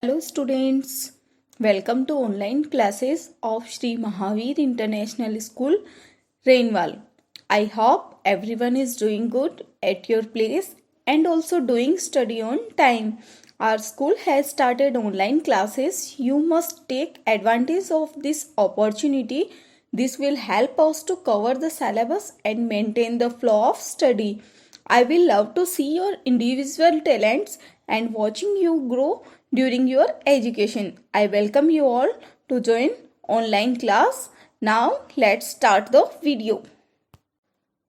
Hello students, welcome to online classes of Sri Mahavir International School, Rainwal. I hope everyone is doing good at your place and also doing study on time. Our school has started online classes. You must take advantage of this opportunity. This will help us to cover the syllabus and maintain the flow of study. I will love to see your individual talents and watching you grow during your education. I welcome you all to join online class. Now let's start the video.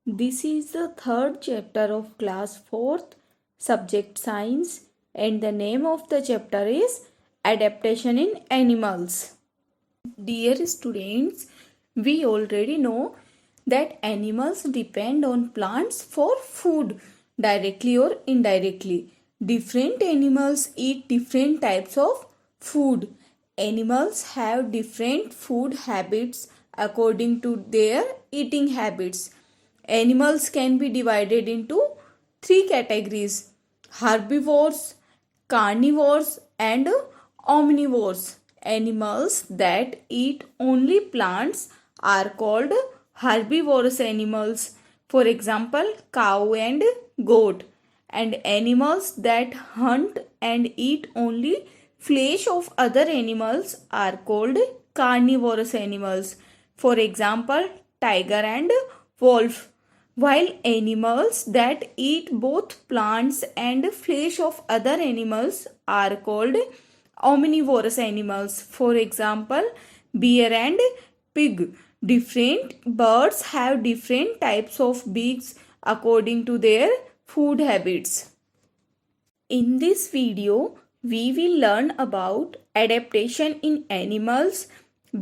This is the third chapter of class 4th subject science and the name of the chapter is adaptation in animals. Dear students, we already know that animals depend on plants for food directly or indirectly. Different animals eat different types of food. Animals have different food habits according to their eating habits. Animals can be divided into three categories: herbivores, carnivores, and omnivores. Animals that eat only plants are called herbivorous animals. For example, cow and goat. And animals that hunt and eat only flesh of other animals are called carnivorous animals. For example, tiger and wolf. While animals that eat both plants and flesh of other animals are called omnivorous animals. For example, bear and pig. Different birds have different types of beaks according to their food habits. In this video, we will learn about adaptation in animals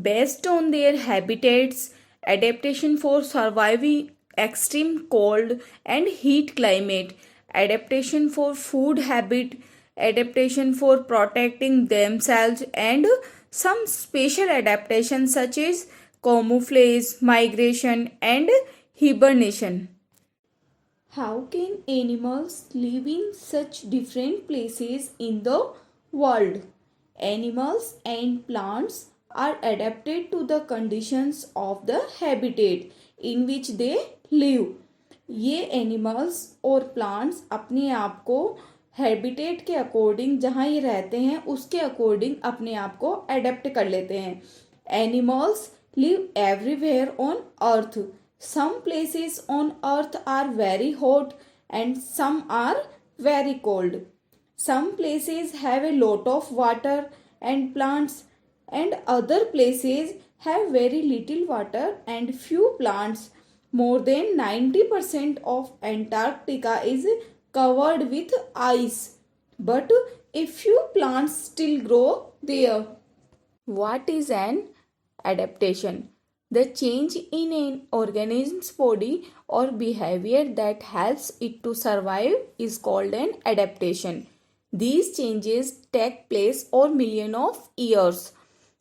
based on their habitats, adaptation for surviving extreme cold and heat climate, adaptation for food habit, adaptation for protecting themselves, and some special adaptations such as camouflage, migration, and hibernation. How can animals live in such different places in the world? Animals and plants are adapted to the conditions of the habitat in which they live. ये animals और plants अपने आप को habitat के according जहाँ ये रहते हैं उसके अकॉर्डिंग अपने आप को अडेप्ट कर लेते हैं. Animals live everywhere on earth. Some places on earth are very hot and some are very cold. Some places have a lot of water and plants and other places have very little water and few plants. More than 90% of Antarctica is covered with ice, but a few plants still grow there. What is an adaptation? The change in an organism's body or behavior that helps it to survive is called an adaptation. These changes take place over millions of years.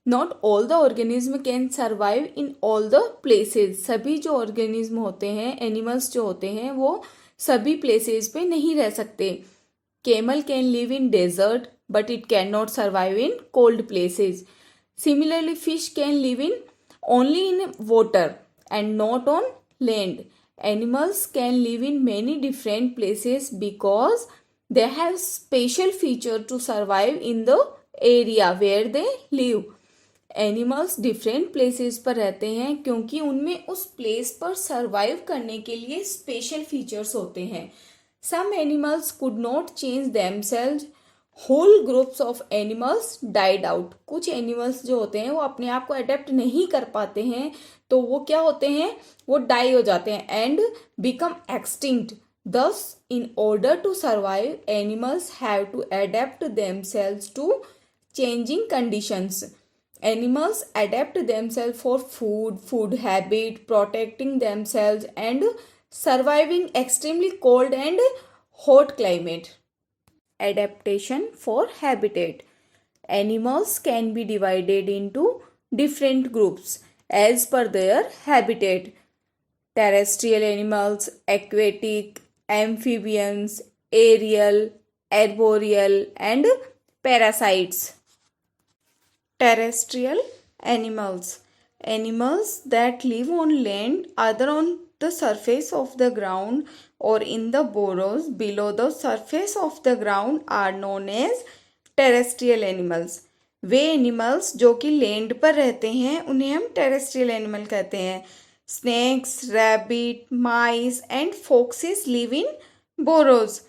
Not all the organism can survive in all the places. सभी जो organism होते हैं, animals जो होते हैं, वो सभी places पे नहीं रह सकते. Camel can live in desert, but it cannot survive in cold places. Similarly, fish can live in only in water and not on land. Animals can live in many different places because they have special feature to survive in the area where they live. Animals different places पर रहते हैं क्योंकि उनमें उस place पर survive करने के लिए स्पेशल फीचर्स होते हैं. Some animals could not change themselves. Whole groups of animals died out. कुछ एनिमल्स जो होते हैं वो अपने आप को अडेप्ट नहीं कर पाते हैं तो वो क्या होते हैं, वो डाई हो जाते हैं and become extinct. Thus, in order to survive, animals have to adapt themselves to changing conditions. Animals adapt themselves for food, food habit, protecting themselves, and surviving extremely cold and hot climate. Adaptation for habitat. Animals can be divided into different groups as per their habitat. Terrestrial animals, aquatic, amphibians, aerial, arboreal, and parasites. Terrestrial animals. Animals that live on land, either on the surface of the ground or in the burrows below the surface of the ground are known as terrestrial animals. Way animals जो कि land पर रहते हैं उन्हें हम terrestrial animal कहते हैं. Snakes, rabbit, mice and foxes live in burrows,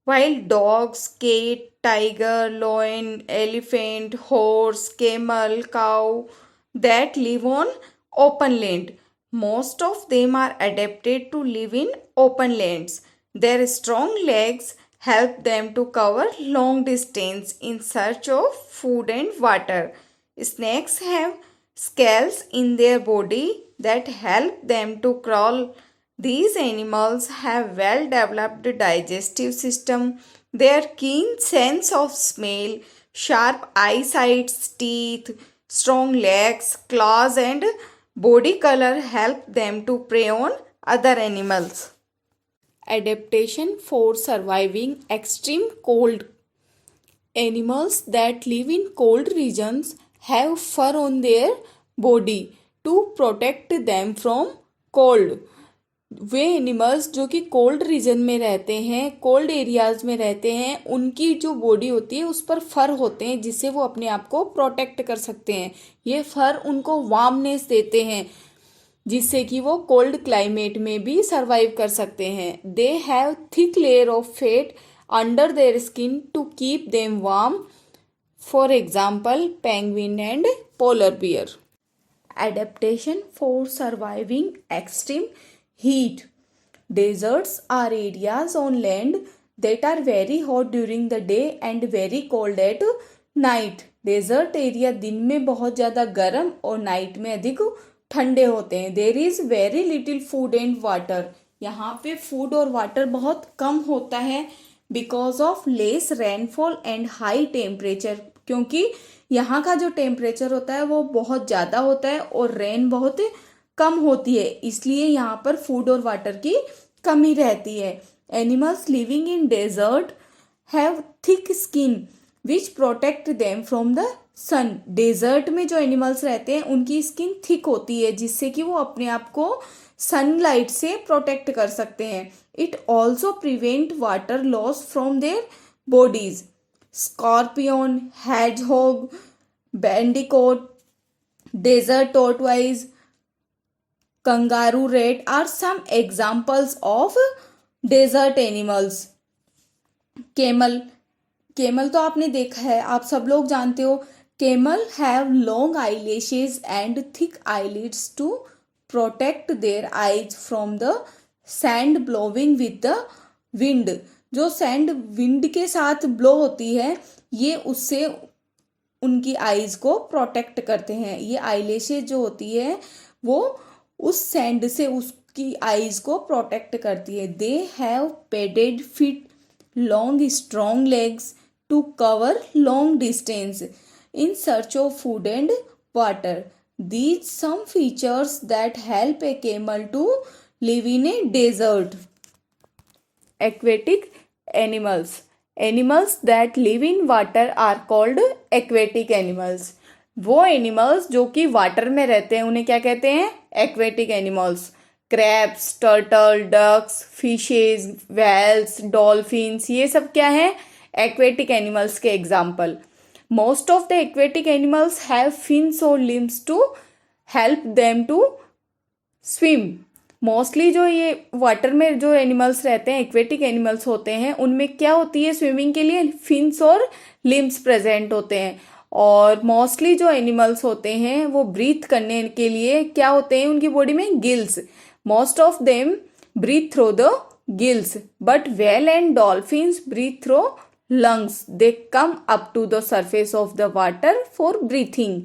while dogs, cat, tiger, lion, elephant, horse, camel, cow that live on open land. Most of them are adapted to live in open lands. Their strong legs help them to cover long distance in search of food and water. Snakes have scales in their body that help them to crawl. These animals have well developed digestive system. Their keen sense of smell, sharp eyesight, teeth, strong legs, claws and body color help them to prey on other animals. Adaptation for surviving extreme cold. Animals that live in cold regions have fur on their body to protect them from cold. Way animals जो कि cold region में रहते हैं, cold areas में रहते हैं, उनकी जो बॉडी होती है उस पर फर होते हैं जिससे वो अपने आप को प्रोटेक्ट कर सकते हैं. ये फर उनको वार्मनेस देते हैं जिससे कि वो कोल्ड क्लाइमेट में भी सर्वाइव कर सकते हैं. They have thick layer of fat under their skin to keep them warm. For example penguin and polar bear. Adaptation for surviving extreme heat. Deserts are areas on land that are very hot during the day and very cold at night. Desert area दिन में बहुत ज़्यादा गर्म और night में अधिक ठंडे होते हैं. There is very little food and water. यहाँ पे फूड और वाटर बहुत कम होता है because of less rainfall and high temperature. क्योंकि यहाँ का जो टेम्परेचर होता है वो बहुत ज़्यादा होता है और रेन बहुत कम होती है, इसलिए यहाँ पर फूड और वाटर की कमी रहती है. Animals living in desert have thick skin which protect them from the sun. Desert में जो एनिमल्स रहते हैं उनकी स्किन थिक होती है जिससे कि वो अपने आप को सनलाइट से प्रोटेक्ट कर सकते हैं. It also prevent water loss from their bodies. Scorpion, hedgehog, bandicoot, desert tortoise, kangaroo rat are some examples of desert animals. Camel तो आपने देखा है, आप सब लोग जानते हो. Camel have long eyelashes and thick eyelids to protect their eyes from the sand blowing with the wind. जो सैंड विंड के साथ ब्लो होती है ये उससे उनकी आईज को प्रोटेक्ट करते हैं. ये आईलैशेस जो होती है वो उस सैंड से उसकी आईज को प्रोटेक्ट करती है. They have padded feet, long strong legs to cover long distance in search of food and water. These some features that help a camel to live in a desert. Aquatic animals. Animals that live in water are called aquatic animals. वो animals जो कि water में रहते हैं उन्हें क्या कहते हैं? Aquatic animals. Crabs, turtle, ducks, fishes, whales, dolphins, ये सब क्या है? एक्वेटिक एनिमल्स के example. Most of the aquatic animals have fins और limbs to help them to swim. Mostly जो ये वाटर में जो एनिमल्स रहते हैं, एक्वेटिक एनिमल्स होते हैं, उनमें क्या होती है? स्विमिंग के लिए फिन्स और लिम्स प्रेजेंट होते हैं. और मोस्टली जो एनिमल्स होते हैं वो ब्रीथ करने के लिए क्या होते हैं उनकी बॉडी में? Gills. Most of them breathe through the gills but whale and dolphins breathe through lungs. They come up to the surface of the water for breathing.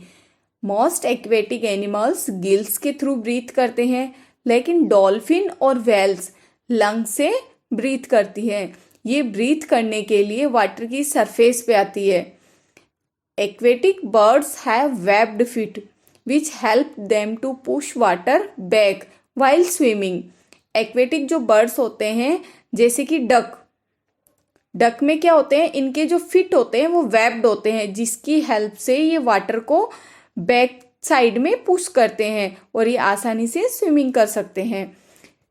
Most aquatic animals gills के through breathe करते हैं लेकिन dolphin और whales lung से breathe करती है. ये breathe करने के लिए वाटर की सरफेस पे आती है. Aquatic birds have webbed feet which help them to push water back while swimming. Aquatic जो बर्ड्स होते हैं जैसे कि डक, डक में क्या होते हैं, इनके जो फिट होते हैं वो वेब्ड होते हैं, जिसकी हेल्प से ये वाटर को बैक साइड में पुश करते हैं और ये आसानी से स्विमिंग कर सकते हैं।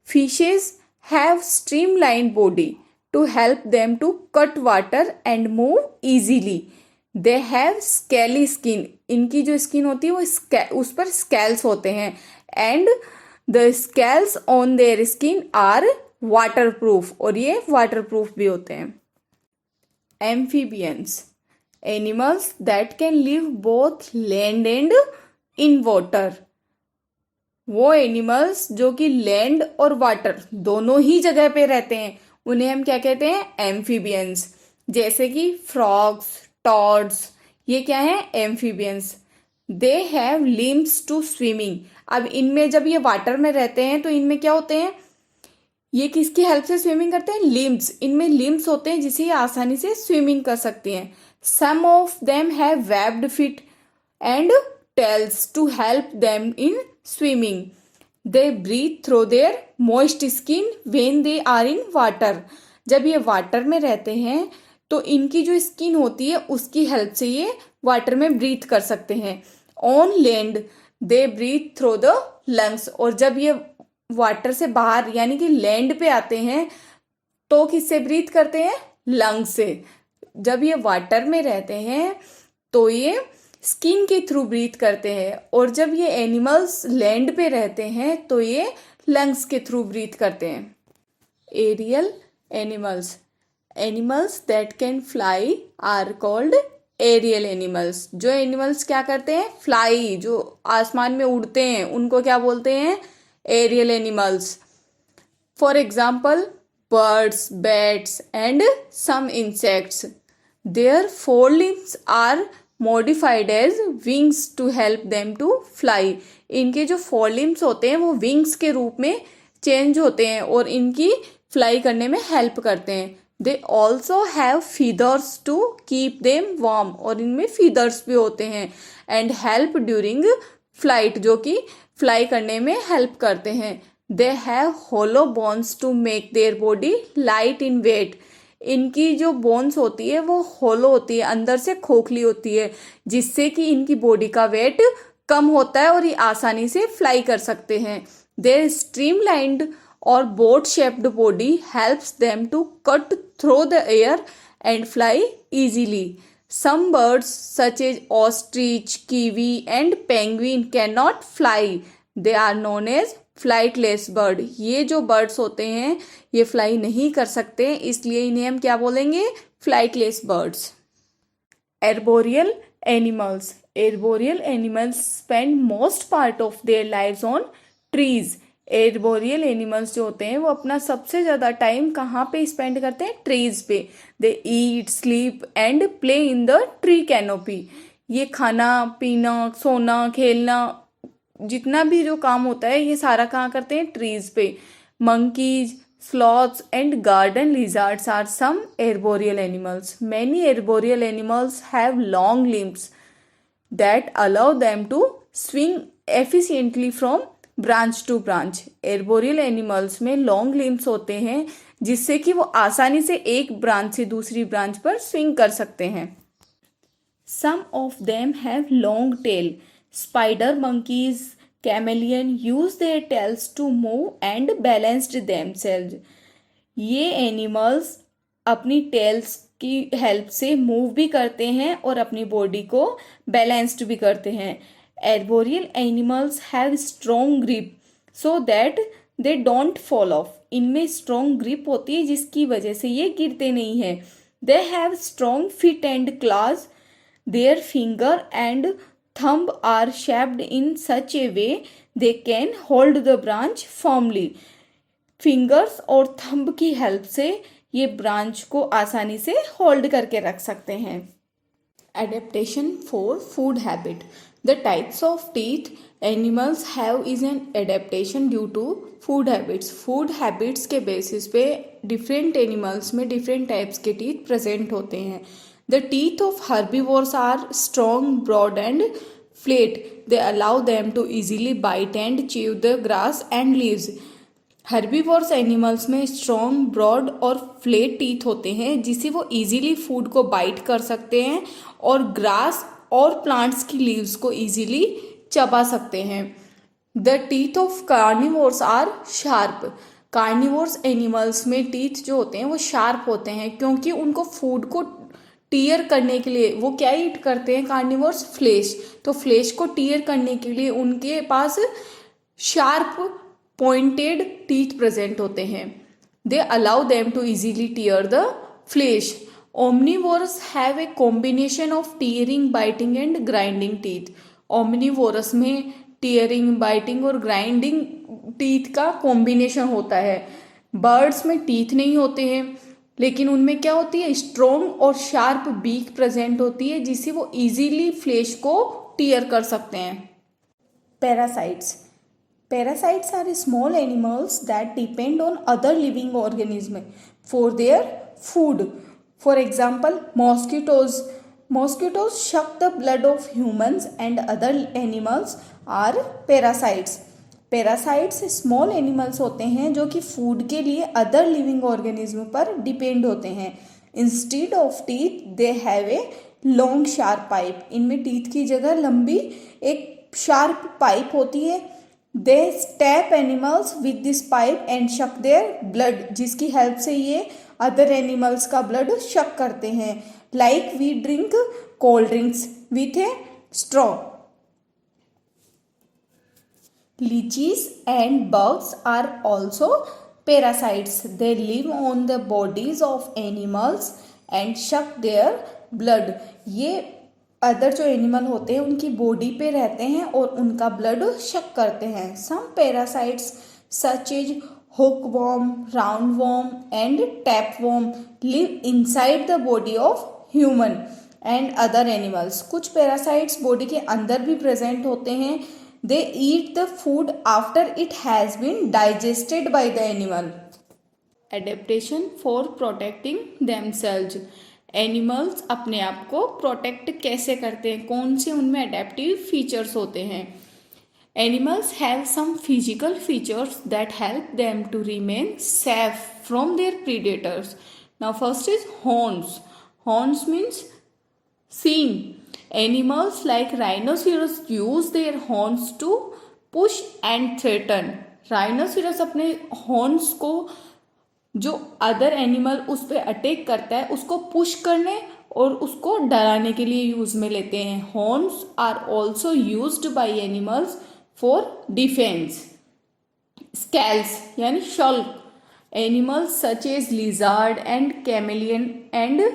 Fishes have streamline body to help them to cut water and move easily. They have scaly skin, इनकी जो स्किन होती है वो उस पर स्केल्स होते हैं, and the scales on their skin are waterproof, और ये वाटरप्रूफ भी होते हैं। Amphibians, animals that can live both land and in water. वो एनिमल्स जो कि लैंड और वाटर दोनों ही जगह पे रहते हैं, उन्हें हम क्या कहते हैं, एम्फीबियंस। जैसे कि फ्रॉग्स, टॉड्स, ये क्या है, amphibians. They have limbs to swimming. अब इनमें जब ये वाटर में रहते हैं तो इनमें क्या होते हैं, ये किसकी हेल्प से स्विमिंग करते हैं, लिम्स। इनमें लिम्स होते हैं जिससे ये आसानी से स्विमिंग कर सकती हैं। Some of them have webbed feet and tails to help them in swimming. They breathe through their moist skin when they are in water. जब ये वाटर में रहते हैं तो इनकी जो स्किन होती है उसकी हेल्प से ये वाटर में ब्रीथ कर सकते हैं। On land they breathe through the lungs, और जब ये वाटर से बाहर यानी कि लैंड पे आते हैं तो किससे ब्रीथ करते हैं, लंग से। जब ये वाटर में रहते हैं तो ये स्किन के थ्रू ब्रीथ करते हैं, और जब ये एनिमल्स लैंड पे रहते हैं तो ये लंग्स के थ्रू ब्रीथ करते हैं। Aerial animals, animals that can fly are called aerial animals. जो एनिमल्स क्या करते हैं, फ्लाई, जो आसमान में उड़ते हैं, उनको क्या बोलते हैं, aerial animals. For example birds, bats and some insects. Their forelimbs are modified as wings to help them to fly. इनके जो forelimbs होते हैं वो wings के रूप में चेंज होते हैं और इनकी फ्लाई करने में हेल्प करते हैं। They also have feathers to keep them warm, और इनमें feathers भी होते हैं, and help during flight, जो कि फ्लाई करने में हेल्प करते हैं। They have hollow bones to make their body light in weight. इनकी जो बोन्स होती है वो होलो होती है, अंदर से खोखली होती है, जिससे कि इनकी बॉडी का वेट कम होता है और ये आसानी से फ्लाई कर सकते हैं। देयर स्ट्रीमलाइंड और boat shaped body helps them to cut through the air and fly easily. Some birds such as ostrich, kiwi and penguin cannot fly. They are known as flightless bird. ये जो birds होते हैं ये fly नहीं कर सकते, इसलिए इन्हें हम क्या बोलेंगे, flightless birds. Arboreal animals. Arboreal animals spend most part of their lives on trees. Arboreal animals जो होते हैं वो अपना सबसे ज़्यादा टाइम कहाँ पे स्पेंड करते हैं, ट्रीज पे। They eat, sleep and play in the tree canopy. ये खाना पीना, सोना, खेलना, जितना भी जो काम होता है ये सारा कहाँ करते हैं, ट्रीज पे। Monkeys, sloths and garden lizards are some arboreal animals. Many arboreal animals have long limbs that allow them to swing efficiently from branch to branch. Arboreal animals में लॉन्ग लिम्स होते हैं जिससे कि वो आसानी से एक ब्रांच से दूसरी ब्रांच पर स्विंग कर सकते हैं। Some of them have long tail. Spider monkeys, chameleon use their tails to move and balanced themselves. ये एनिमल्स अपनी टेल्स की हेल्प से मूव भी करते हैं और अपनी बॉडी को बैलेंस्ड भी करते हैं। Arboreal animals have strong grip so that they don't fall off. इनमें strong grip होती है जिसकी वजह से ये गिरते नहीं हैं। They have strong feet and claws. Their finger and thumb are shaped in such a way they can hold the branch firmly. Fingers और thumb की help से ये branch को आसानी से hold करके रख सकते हैं। Adaptation for food habit. The types of teeth animals have is an adaptation due to food habits. Food habits के basis पे different animals में different types के teeth present होते हैं. The teeth of herbivores are strong, broad and flat. They allow them to easily bite and chew the grass and leaves. Herbivores animals में strong, broad और flat teeth होते हैं जिससे वो easily food को bite कर सकते हैं और ग्रास और प्लांट्स की लीव्स को इजीली चबा सकते हैं। The teeth of carnivores are sharp. Carnivores animals में टीथ जो होते हैं वो शार्प होते हैं क्योंकि उनको फूड को टीयर करने के लिए वो क्या ईट करते हैं कार्निवोर्स, फ्लेश। तो फ्लेश को टीयर करने के लिए उनके पास शार्प पॉइंटेड टीथ प्रेजेंट होते हैं। They allow them to easily tear the flesh. Omnivores have a combination of tearing, biting and grinding teeth. Omnivores में टीयरिंग, बाइटिंग और ग्राइंडिंग टीथ का कॉम्बिनेशन होता है। बर्ड्स में टीथ नहीं होते हैं लेकिन उनमें क्या होती है, स्ट्रॉन्ग और शार्प बीक प्रेजेंट होती है जिससे वो इजीली फ्लेश को टीयर कर सकते हैं। Parasites. Parasites are small animals that depend on other living organisms for their food. For example, mosquitoes. Mosquitoes suck the blood of humans and other animals are parasites. Parasites small animals होते हैं जो कि food के लिए other living organism पर depend होते हैं. Instead of teeth, they have a long sharp pipe. इनमें टीथ की जगह लंबी एक शार्प पाइप होती है. They stab animals with this pipe and suck their blood, जिसकी हेल्प से ये अदर एनिमल्स का ब्लड शक करते हैं. Like we drink cold drinks with a straw. Leeches and bugs are also parasites. They live on the bodies of animals and suck their blood. ये other जो animal होते हैं उनकी body पे रहते हैं और उनका ब्लड शक करते हैं. Some parasites such as hookworm, roundworm and tapeworm live inside the body of human and other animals. कुछ पैरासाइट्स बॉडी के अंदर भी प्रेजेंट होते हैं. They eat the food after it has been digested by the animal. Adaptation for protecting themselves. Animals अपने आप को protect कैसे करते हैं, कौन से उनमें अडेप्टिव फीचर्स होते हैं. Animals have some physical features that help them to remain safe from their predators. Now first is horns. Horns means सींग. Animals like rhinoceros use their horns to push and threaten. Rhinoceros अपने horns को जो other animal उस पर attack करता है उसको push करने और उसको डराने के लिए यूज में लेते हैं. Horns are also used by animals for defense. Scales यानी शल्क. Animals such as lizard and chameleon and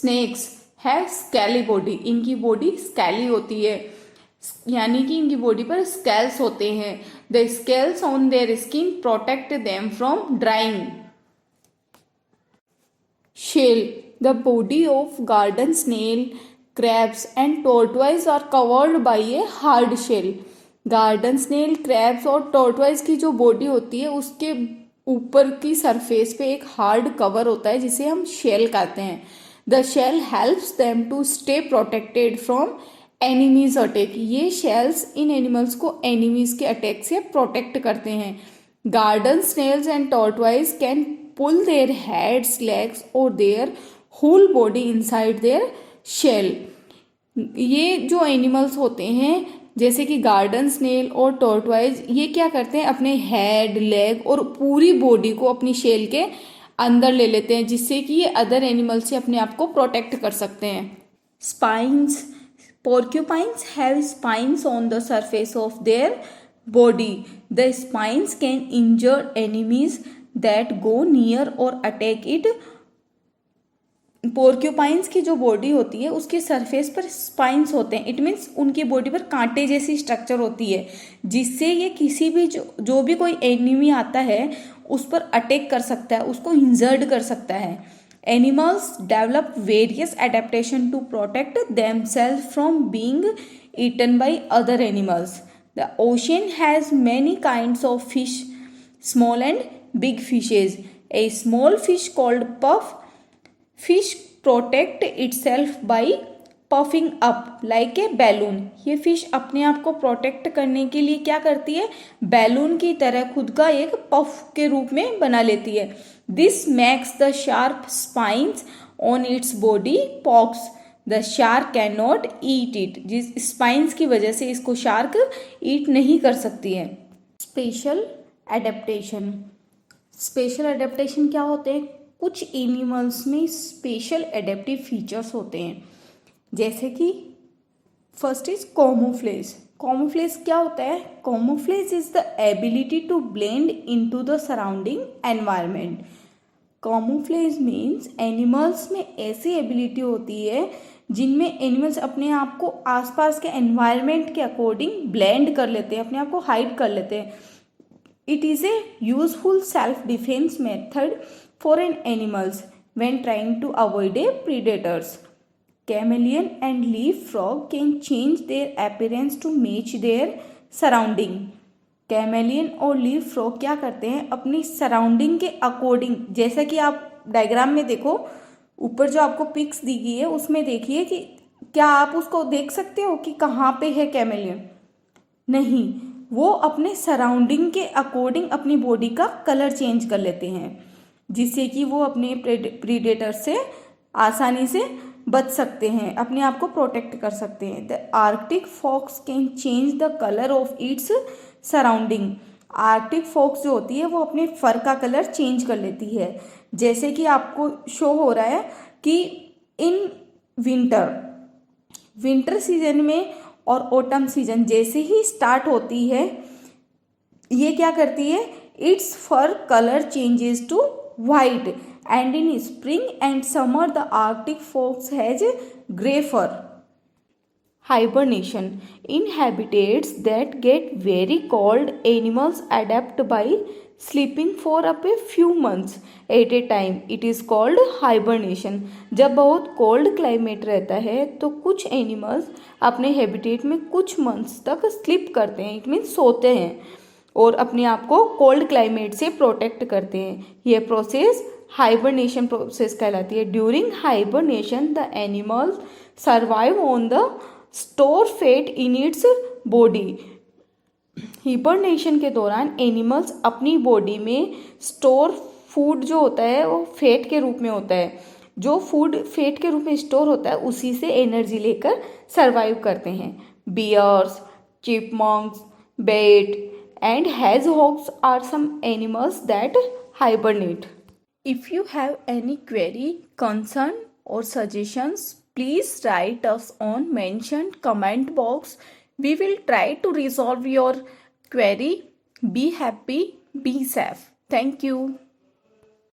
snakes है स्कैली बॉडी. इनकी बॉडी स्कैली होती है यानी कि इनकी बॉडी पर स्केल्स होते हैं. The scales on their skin protect them from drying. Shell. The body of garden snail, crabs and tortoise are covered by a hard shell. Garden snail, crabs और टॉर्टवाइज की जो बॉडी होती है उसके ऊपर की सरफेस पे एक हार्ड कवर होता है जिसे हम शेल कहते हैं. The shell helps them to stay protected from enemies attack. ये shells इन animals को enemies के attack से protect करते हैं. Garden snails and tortoise can pull their heads, legs or their whole body inside their shell. ये जो animals होते हैं जैसे कि गार्डन स्नेल और टॉर्टवाइज, ये क्या करते हैं, अपने हेड, लेग और पूरी बॉडी को अपनी शेल के अंदर ले लेते हैं जिससे कि ये अदर एनिमल से अपने आप को प्रोटेक्ट कर सकते हैं. Spines. Porcupines have spines on the surface of their body. The spines can injure enemies that go near or attack it. Porcupines की जो बॉडी होती है उसके सरफेस पर स्पाइन्स होते हैं. इट मीन्स उनकी बॉडी पर कांटे जैसी स्ट्रक्चर होती है जिससे ये किसी भी जो भी कोई एनिमी आता है उस पर अटैक कर सकता है, उसको इंजर्ड कर सकता है. Animals develop various adaptation to protect themself from being eaten by other animals. The ocean has many kinds of fish, small and big fishes. A small fish called puff fish protect itself by puffing up like a balloon. ये fish अपने आप को protect करने के लिए क्या करती है, बैलून की तरह खुद का एक पफ के रूप में बना लेती है। This makes the sharp spines on its body pox, the shark can not eat it. जिस स्पाइंस की वजह से इसको शार्क ईट नहीं कर सकती है। Special adaptation. स्पेशल एडेप्टेशन क्या होते हैं, कुछ एनिमल्स में स्पेशल एडेप्टिव फीचर्स होते हैं, जैसे कि फर्स्ट इज कैमोफ्लेज। कैमोफ्लेज क्या होता है, camouflage is the ability to blend into the surrounding environment. Camouflage means animals में ऐसी एबिलिटी होती है जिनमें एनिमल्स अपने आप को आसपास के एनवायरनमेंट के अकॉर्डिंग ब्लेंड कर लेते हैं, अपने आप को हाइड कर लेते हैं। It is a useful self defence method for an animals when trying to avoid a predators. Chameleon and leaf frog can change their appearance to match their surrounding. Chameleon और लीफ फ्रॉग क्या करते हैं, अपनी surrounding के according, जैसा कि आप diagram में देखो, ऊपर जो आपको पिक्स दी गई है उसमें देखिए कि क्या आप उसको देख सकते हो कि कहाँ पे है कैमेलियन? नहीं, वो अपने सराउंडिंग के अकॉर्डिंग अपनी बॉडी का कलर चेंज कर लेते हैं, जिससे कि वो अपने प्रीडेटर से आसानी से बच सकते हैं, अपने आप को प्रोटेक्ट कर सकते हैं। The Arctic fox can change the colour of its surrounding. Arctic fox जो होती है वो अपने फर का कलर चेंज कर लेती है, जैसे कि आपको शो हो रहा है कि इन विंटर सीजन में और ऑटम सीजन जैसे ही स्टार्ट होती है, ये क्या करती है, its fur colour changes to white, and in spring and summer the Arctic fox has grey fur. Hibernation. In habitats that get very cold, animals adapt by sleeping for up a few months at a time. It is called hibernation. जब बहुत cold climate रहता है तो कुछ animals अपने habitat में कुछ months तक स्लीप करते हैं, इट मीन्स सोते हैं और अपने आप को कोल्ड क्लाइमेट से प्रोटेक्ट करते हैं। यह प्रोसेस हाइबरनेशन प्रोसेस कहलाती है। During hibernation the animals survive on the store fat in its body. Hibernation के दौरान एनिमल्स अपनी बॉडी में स्टोर फूड जो होता है वो फैट के रूप में होता है, जो फूड फैट के रूप में स्टोर होता है उसी से एनर्जी लेकर सर्वाइव करते हैं। Bears, chipmunks, bat and hedgehogs are some animals that hibernate. If you have any query, concern or suggestions, please write us on mentioned comment box. We will try to resolve your query. Be happy, be safe. Thank you.